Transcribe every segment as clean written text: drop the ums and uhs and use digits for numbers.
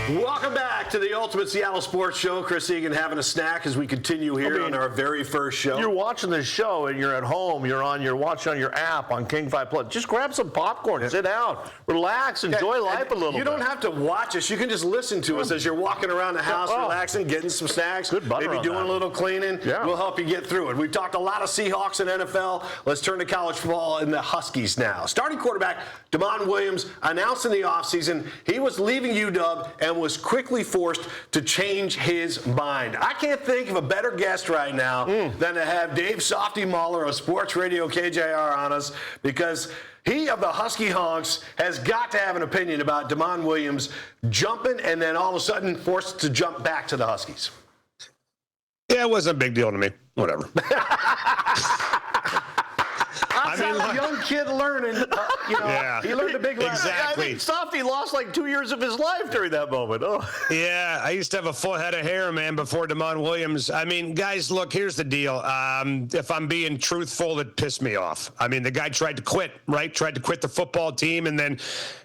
Welcome back to the Ultimate Seattle Sports Show. Chris Egan having a snack as we continue here on our very first show. You're watching this show and you're at home. You're watching on your app on King 5 Plus. Just grab some popcorn, sit down, relax, enjoy life a little bit. You don't have to watch us. You can just listen to us as you're walking around the house, relaxing, getting some snacks, maybe doing a little cleaning. Yeah. We'll help you get through it. We've talked a lot of Seahawks and NFL. Let's turn to college football and the Huskies now. Starting quarterback Damon Williams announced in the offseason he was leaving UW and was quickly forced to change his mind. I can't think of a better guest right now than to have Dave Softy Mahler of Sports Radio KJR on us, because he of the Husky Honks has got to have an opinion about Damon Williams jumping and then all of a sudden forced to jump back to the Huskies. Yeah, it wasn't a big deal to me. Whatever. A young kid learning, he learned a big lesson. Exactly. I think Softy lost like 2 years of his life during that moment. Oh. Yeah, I used to have a full head of hair, man, before Damon Williams. I mean, guys, look, here's the deal. If I'm being truthful, it pissed me off. I mean, the guy tried to quit, right? Tried to quit the football team and then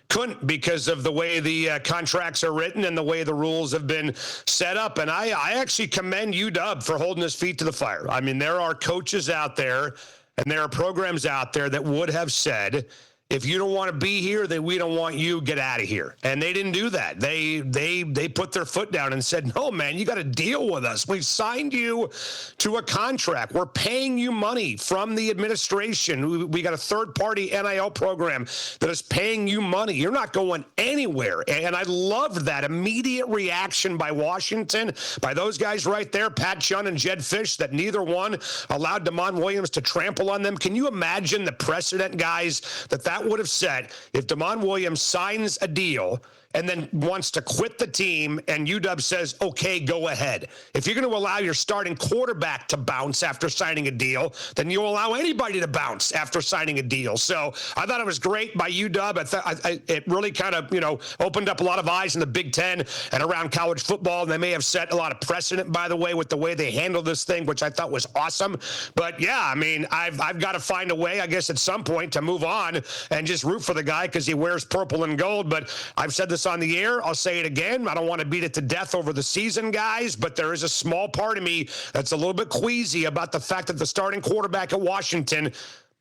couldn't because of the way the contracts are written and the way the rules have been set up. And I actually commend UW for holding his feet to the fire. I mean, there are coaches out there and there are programs out there that would have said, if you don't want to be here, then we don't want you, get out of here. And they didn't do that. They put their foot down and said, no, man, you got to deal with us. We've signed you to a contract. We're paying you money from the administration. We got a third-party NIL program that is paying you money. You're not going anywhere. And I loved that immediate reaction by Washington, by those guys right there, Pat Chun and Jed Fish, that neither one allowed Damon Williams to trample on them. Can you imagine the precedent, guys, that would have set if Damon Williams signs a deal and then wants to quit the team and UW says, okay, go ahead. If you're going to allow your starting quarterback to bounce after signing a deal, then you'll allow anybody to bounce after signing a deal. So I thought it was great by UW. It really kind of, opened up a lot of eyes in the Big Ten and around college football. And they may have set a lot of precedent, by the way, with the way they handled this thing, which I thought was awesome. But yeah, I mean, I've got to find a way, I guess, at some point to move on and just root for the guy because he wears purple and gold. But I've said this on the air. I'll say it again. I don't want to beat it to death over the season, guys, but there is a small part of me that's a little bit queasy about the fact that the starting quarterback at Washington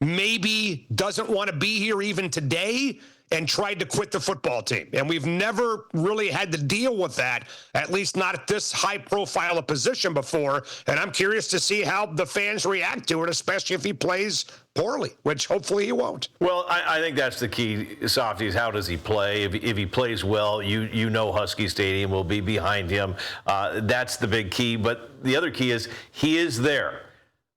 maybe doesn't want to be here even today and tried to quit the football team. And we've never really had to deal with that, at least not at this high profile a position before. And I'm curious to see how the fans react to it, especially if he plays poorly, which hopefully he won't. Well, I think that's the key, Softy, is how does he play? If he plays well, you know Husky Stadium will be behind him. That's the big key. But the other key is he is there.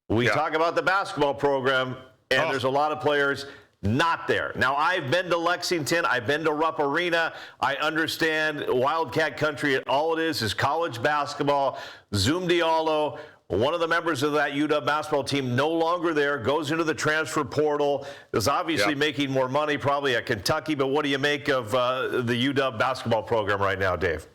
We talk about the basketball program, and there's a lot of players not there. Now, I've been to Lexington. I've been to Rupp Arena. I understand Wildcat Country. All it is college basketball. Zoom Diallo, one of the members of that UW basketball team, no longer there, goes into the transfer portal, is obviously making more money probably at Kentucky. But what do you make of the UW basketball program right now, Dave?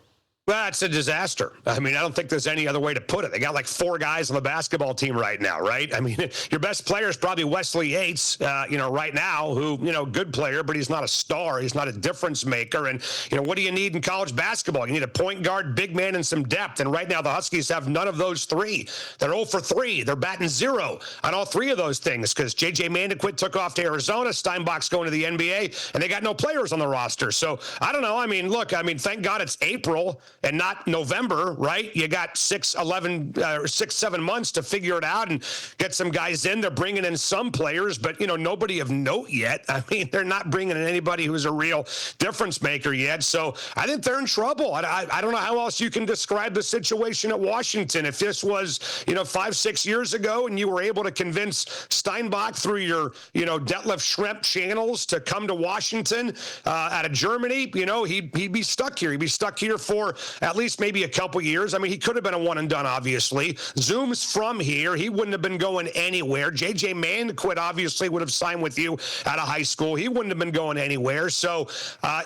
Well, it's a disaster. I mean, I don't think there's any other way to put it. They got like 4 guys on the basketball team right now, right? I mean, your best player is probably Wesley Yates, right now, who, good player, but he's not a star. He's not a difference maker. And, what do you need in college basketball? You need a point guard, big man, and some depth. And right now, the Huskies have none of those 3. They're 0 for 3. They're batting 0 on all 3 of those things because J.J. Mandequit took off to Arizona, Steinbach's going to the NBA, and they got no players on the roster. So, I don't know. I mean, look, thank God it's April and not November, right? You got 6-7 months to figure it out and get some guys in. They're bringing in some players, but, nobody of note yet. I mean, they're not bringing in anybody who's a real difference maker yet. So I think they're in trouble. I don't know how else you can describe the situation at Washington. If this was, 5-6 years ago and you were able to convince Steinbach through your, Detlef Schrempf channels to come to Washington out of Germany, he'd be stuck here. He'd be stuck here for at least maybe a couple years. I mean, he could have been a one and done, obviously. Zoom's from here. He wouldn't have been going anywhere. J.J. Manquit obviously would have signed with you out of high school. He wouldn't have been going anywhere. So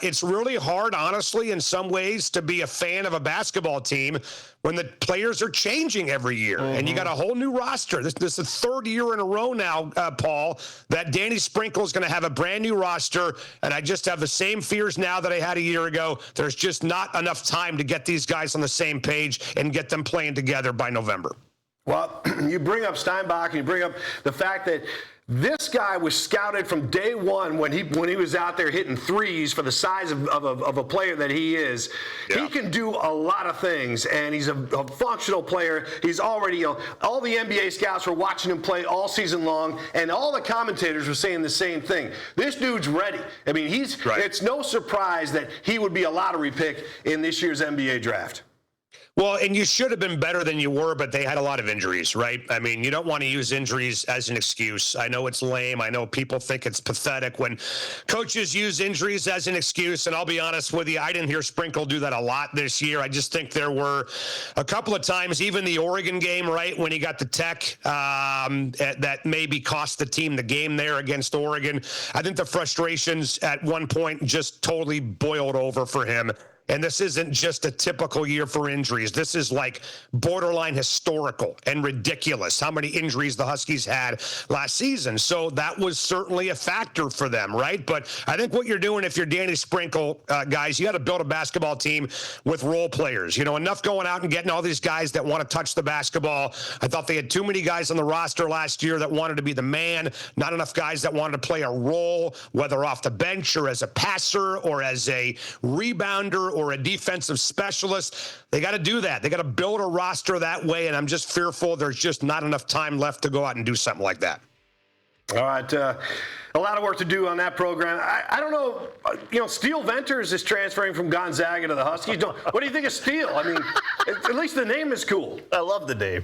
it's really hard, honestly, in some ways, to be a fan of a basketball team when the players are changing every year. And you got a whole new roster. This is the third year in a row now, Paul, that Danny Sprinkle is going to have a brand new roster. And I just have the same fears now that I had a year ago. There's just not enough time to get these guys on the same page and get them playing together by November. Well, you bring up Steinbach and you bring up the fact that this guy was scouted from day one when he was out there hitting threes for the size of a player that he is. Yeah. He can do a lot of things, and he's a functional player. He's already, all the NBA scouts were watching him play all season long, and all the commentators were saying the same thing. This dude's ready. I mean, it's no surprise that he would be a lottery pick in this year's NBA draft. Well, and you should have been better than you were, but they had a lot of injuries, right? I mean, you don't want to use injuries as an excuse. I know it's lame. I know people think it's pathetic when coaches use injuries as an excuse. And I'll be honest with you, I didn't hear Sprinkle do that a lot this year. I just think there were a couple of times, even the Oregon game, right, when he got the tech, that maybe cost the team the game there against Oregon. I think the frustrations at one point just totally boiled over for him. And this isn't just a typical year for injuries. This is like borderline historical and ridiculous how many injuries the Huskies had last season. So that was certainly a factor for them, right? But I think what you're doing, if you're Danny Sprinkle, guys, you got to build a basketball team with role players. Enough going out and getting all these guys that want to touch the basketball. I thought they had too many guys on the roster last year that wanted to be the man, not enough guys that wanted to play a role, whether off the bench or as a passer or as a rebounder or a defensive specialist. They got to do that. They got to build a roster that way, and I'm just fearful there's just not enough time left to go out and do something like that. All right. A lot of work to do on that program. I don't know. Steele Venters is transferring from Gonzaga to the Huskies. What do you think of Steele? I mean, at least the name is cool. I love the name.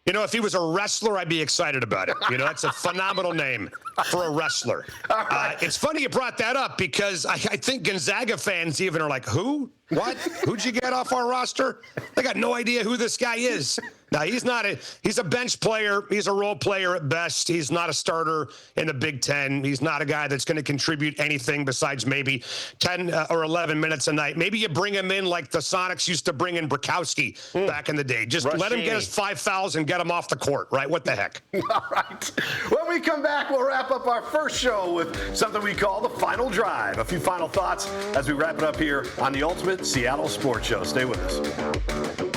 If he was a wrestler, I'd be excited about it. That's a phenomenal name for a wrestler. Right. It's funny you brought that up because I think Gonzaga fans even are like, who? What? Who'd you get off our roster? They got no idea who this guy is. Now, he's a bench player. He's a role player at best. He's not a starter in the Big Ten. He's not a guy that's going to contribute anything besides maybe 10 or 11 minutes a night. Maybe you bring him in like the Sonics used to bring in Bukowski back in the day. Just let him get his 5 fouls and get him off the court, right? What the heck? All right. When we come back, we'll wrap up our first show with something we call the Final Drive. A few final thoughts as we wrap it up here on the Ultimate Seattle Sports Show. Stay with us.